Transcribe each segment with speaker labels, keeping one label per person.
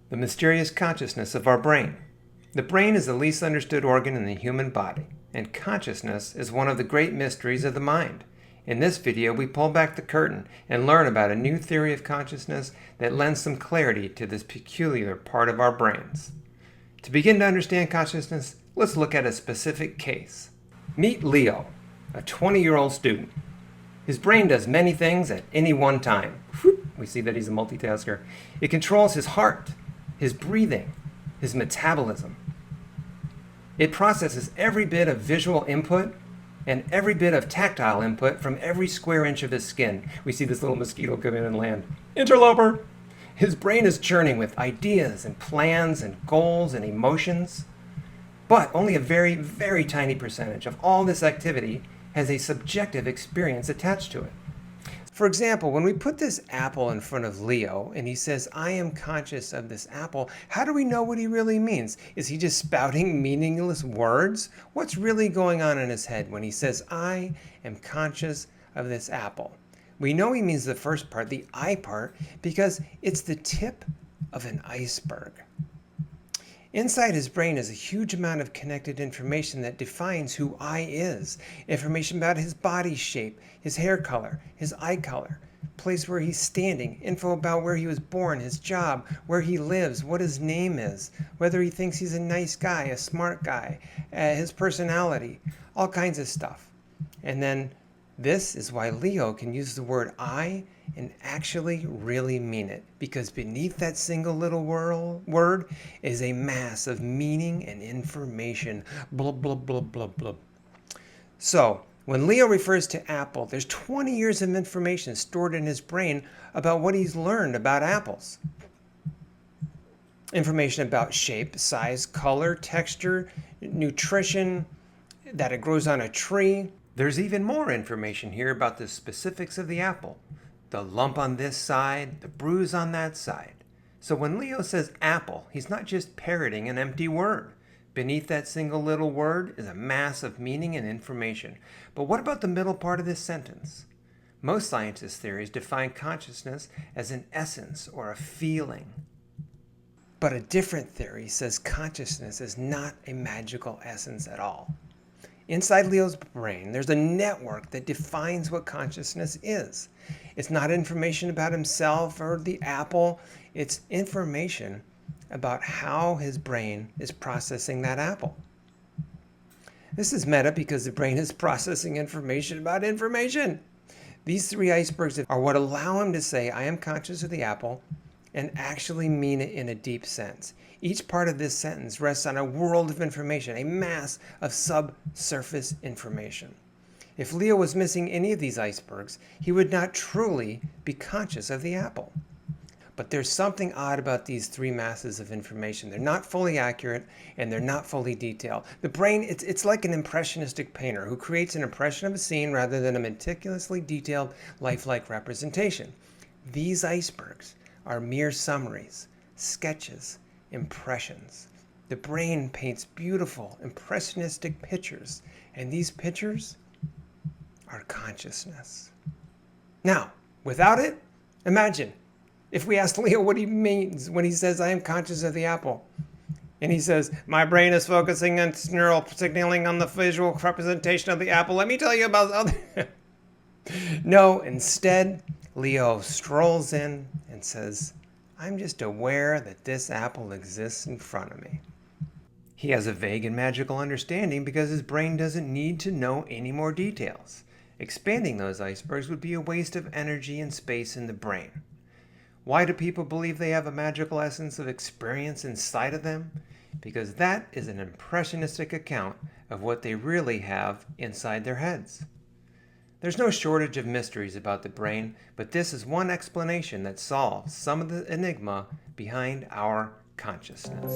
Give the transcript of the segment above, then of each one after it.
Speaker 1: The mysterious consciousness of our brain. The brain is the least understood organ in the human body, and consciousness is one of the great mysteries of the mind. In this video, we pull back the curtain and learn about a new theory of consciousness that lends some clarity to this peculiar part of our brains. To begin to understand consciousness, let's look at a specific case. Meet Leo, a 20-year-old student. His brain does many things at any one time. We see that he's a multitasker. It controls his heart, his breathing, his metabolism. It processes every bit of visual input and every bit of tactile input from every square inch of his skin. We see this little mosquito come in and land. Interloper! His brain is churning with ideas and plans and goals and emotions. But only a very, very tiny percentage of all this activity has a subjective experience attached to it. For example, when we put this apple in front of Leo and he says, "I am conscious of this apple," how do we know what he really means? Is he just spouting meaningless words? What's really going on in his head when he says, "I am conscious of this apple"? We know he means the first part, the I part, because it's the tip of an iceberg. Inside his brain is a huge amount of connected information that defines who I is. Information about his body shape, his hair color, his eye color, place where he's standing, info about where he was born, his job, where he lives, what his name is, whether he thinks he's a nice guy, a smart guy, his personality, all kinds of stuff. And then this is why Leo can use the word I and actually really mean it, because beneath that single little word is a mass of meaning and information. Blub, blub, blub, blub, blub. So, when Leo refers to apple, there's 20 years of information stored in his brain about what he's learned about apples. Information about shape, size, color, texture, nutrition, that it grows on a tree. There's even more information here about the specifics of the apple. The lump on this side, the bruise on that side. So when Leo says apple, he's not just parroting an empty word. Beneath that single little word is a mass of meaning and information. But what about the middle part of this sentence? Most scientists' theories define consciousness as an essence or a feeling. But a different theory says consciousness is not a magical essence at all. Inside Leo's brain, there's a network that defines what consciousness is. It's not information about himself or the apple. It's information about how his brain is processing that apple. This is meta because the brain is processing information about information. These three icebergs are what allow him to say, "I am conscious of the apple," and actually mean it in a deep sense. Each part of this sentence rests on a world of information, a mass of subsurface information. If Leo was missing any of these icebergs, he would not truly be conscious of the apple. But there's something odd about these three masses of information. They're not fully accurate and they're not fully detailed. The brain, it's like an impressionistic painter who creates an impression of a scene rather than a meticulously detailed, lifelike representation. These icebergs are mere summaries, sketches, impressions. The brain paints beautiful, impressionistic pictures, and these pictures are consciousness. Now, without it, imagine if we asked Leo what he means when he says, "I am conscious of the apple." And he says, "My brain is focusing on neural signaling on the visual representation of the apple. Let me tell you about other..." No, instead, Leo strolls in and says, "I'm just aware that this apple exists in front of me." He has a vague and magical understanding because his brain doesn't need to know any more details. Expanding those icebergs would be a waste of energy and space in the brain. Why do people believe they have a magical essence of experience inside of them? Because that is an impressionistic account of what they really have inside their heads. There's no shortage of mysteries about the brain, but this is one explanation that solves some of the enigma behind our consciousness.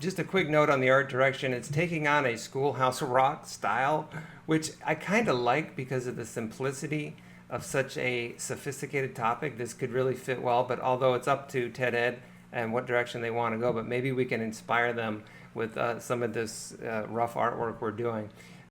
Speaker 1: Just a quick note on the art direction. It's taking on a schoolhouse rock style, which I kind of like because of the simplicity of such a sophisticated topic. This could really fit well, but although it's up to TED Ed and what direction they want to go, but maybe we can inspire them with some of this rough artwork we're doing.